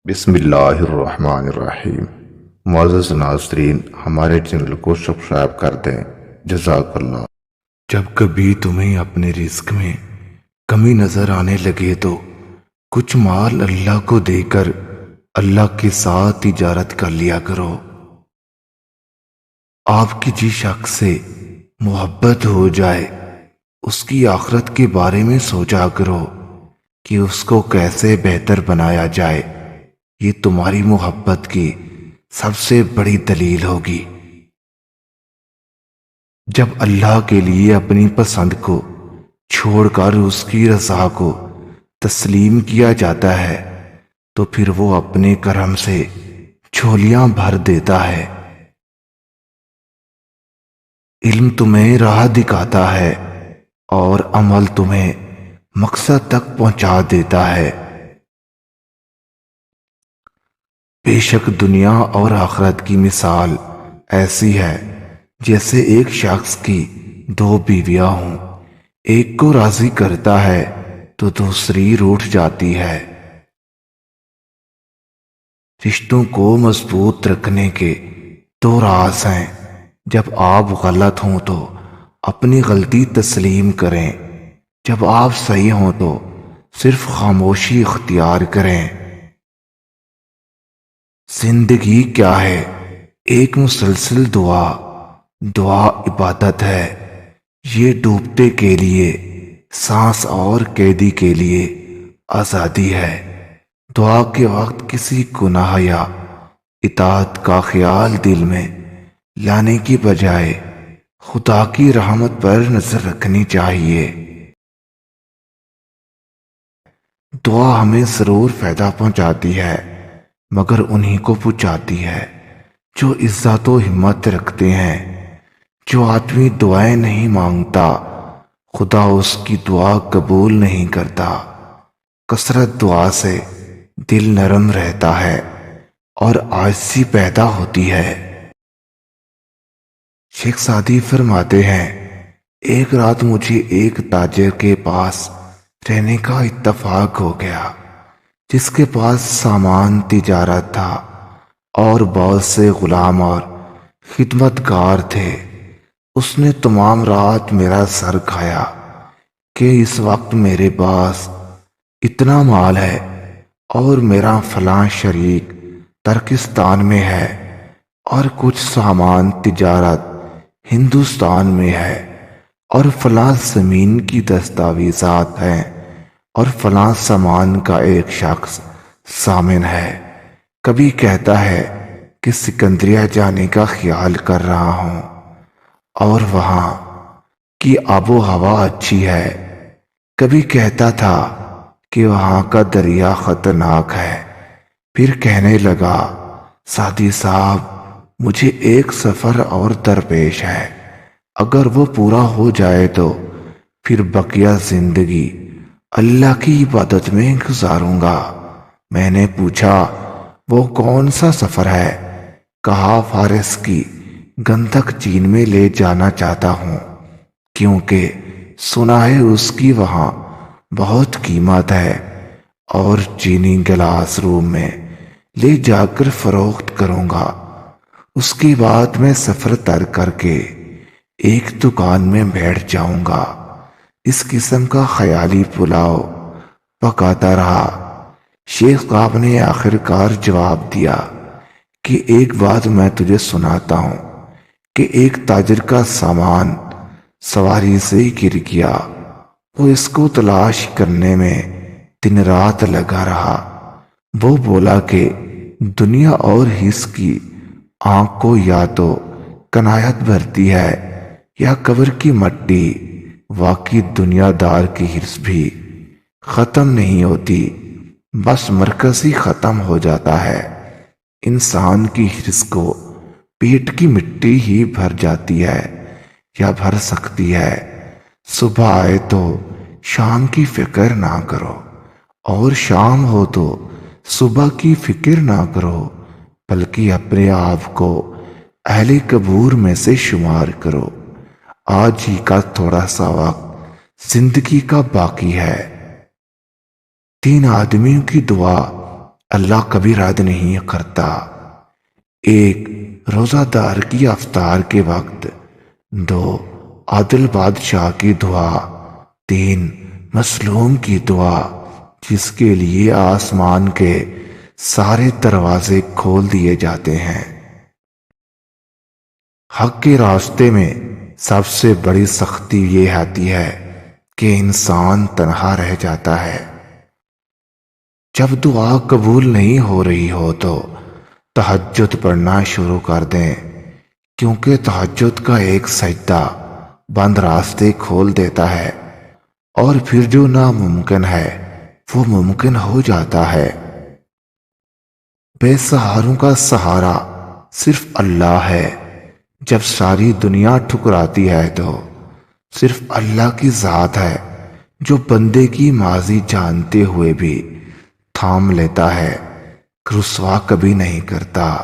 بسم اللہ الرحمن الرحیم۔ معزز ناظرین، ہمارے چینل کو سبسکرائب کر دیں، جزاک اللہ۔ جب کبھی تمہیں اپنے رزق میں کمی نظر آنے لگے تو کچھ مال اللہ کو دے کر اللہ کے ساتھ تجارت کر لیا کرو۔ آپ کی جس شخص سے محبت ہو جائے اس کی آخرت کے بارے میں سوچا کرو کہ اس کو کیسے بہتر بنایا جائے۔ یہ تمہاری محبت کی سب سے بڑی دلیل ہوگی۔ جب اللہ کے لیے اپنی پسند کو چھوڑ کر اس کی رضا کو تسلیم کیا جاتا ہے تو پھر وہ اپنے کرم سے جھولیاں بھر دیتا ہے۔ علم تمہیں راہ دکھاتا ہے اور عمل تمہیں مقصد تک پہنچا دیتا ہے۔ بے شک دنیا اور آخرت کی مثال ایسی ہے جیسے ایک شخص کی دو بیویاں ہوں، ایک کو راضی کرتا ہے تو دوسری روٹھ جاتی ہے۔ رشتوں کو مضبوط رکھنے کے دو راز ہیں۔ جب آپ غلط ہوں تو اپنی غلطی تسلیم کریں، جب آپ صحیح ہوں تو صرف خاموشی اختیار کریں۔ زندگی کیا ہے؟ ایک مسلسل دعا عبادت ہے۔ یہ ڈوبتے کے لیے سانس اور قیدی کے لیے آزادی ہے۔ دعا کے وقت کسی گناہ یا اطاعت کا خیال دل میں لانے کی بجائے خدا کی رحمت پر نظر رکھنی چاہیے۔ دعا ہمیں ضرور فائدہ پہنچاتی ہے مگر انہی کو پہنچاتی ہے جو عزت و ہمت رکھتے ہیں۔ جو آدمی دعائیں نہیں مانگتا خدا اس کی دعا قبول نہیں کرتا۔ کثرت دعا سے دل نرم رہتا ہے اور عاجزی پیدا ہوتی ہے۔ شیخ سعدی فرماتے ہیں، ایک رات مجھے ایک تاجر کے پاس رہنے کا اتفاق ہو گیا جس کے پاس سامان تجارت تھا اور بہت سے غلام اور خدمتگار تھے۔ اس نے تمام رات میرا سر کھایا کہ اس وقت میرے پاس اتنا مال ہے اور میرا فلاں شریک ترکستان میں ہے اور کچھ سامان تجارت ہندوستان میں ہے اور فلاں زمین کی دستاویزات ہیں اور فلاں سامان کا ایک شخص ضامن ہے۔ کبھی کہتا ہے کہ سکندریہ جانے کا خیال کر رہا ہوں اور وہاں کی آب و ہوا اچھی ہے، کبھی کہتا تھا کہ وہاں کا دریا خطرناک ہے، پھر کہنے لگا سعدی صاحب مجھے ایک سفر اور درپیش ہے، اگر وہ پورا ہو جائے تو پھر بقیہ زندگی اللہ کی عبادت میں گزاروں گا۔ میں نے پوچھا وہ کون سا سفر ہے؟ کہا فارس کی گندھک چین میں لے جانا چاہتا ہوں کیونکہ سنا ہے اس کی وہاں بہت قیمت ہے اور چینی گلاس روم میں لے جا کر فروخت کروں گا۔ اس کے بعد میں سفر ترک کر کے ایک دکان میں بیٹھ جاؤں گا۔ اس قسم کا خیالی پلاؤ پکاتا رہا۔ شیخ صاحب نے آخر کار جواب دیا کہ ایک بات میں تجھے سناتا ہوں کہ ایک تاجر کا سامان سواری سے گر گیا۔ وہ اس کو تلاش کرنے میں دن رات لگا رہا۔ وہ بولا کہ دنیا اور حس کی آنکھ کو یا تو کنایت بھرتی ہے یا قبر کی مٹی۔ واقعی دنیا دار کی حرص بھی ختم نہیں ہوتی، بس مرکز ہی ختم ہو جاتا ہے۔ انسان کی حرص کو پیٹ کی مٹی ہی بھر جاتی ہے یا بھر سکتی ہے۔ صبح آئے تو شام کی فکر نہ کرو اور شام ہو تو صبح کی فکر نہ کرو، بلکہ اپنے آپ کو اہل قبور میں سے شمار کرو۔ آج ہی کا تھوڑا سا وقت زندگی کا باقی ہے۔ 3 آدمیوں کی دعا اللہ کبھی رد نہیں کرتا۔ ایک روزہ دار کی افطار کے وقت، 2 عادل بادشاہ کی دعا، 3 مظلوم کی دعا جس کے لیے آسمان کے سارے دروازے کھول دیے جاتے ہیں۔ حق کے راستے میں سب سے بڑی سختی یہ آتی ہے کہ انسان تنہا رہ جاتا ہے۔ جب دعا قبول نہیں ہو رہی ہو تو تہجد پڑھنا شروع کر دیں، کیونکہ تہجد کا ایک سجدہ بند راستے کھول دیتا ہے، اور پھر جو ناممکن ہے وہ ممکن ہو جاتا ہے۔ بے سہاروں کا سہارا صرف اللہ ہے۔ جب ساری دنیا ٹھکراتی ہے تو صرف اللہ کی ذات ہے جو بندے کی ماضی جانتے ہوئے بھی تھام لیتا ہے، رسوا کبھی نہیں کرتا۔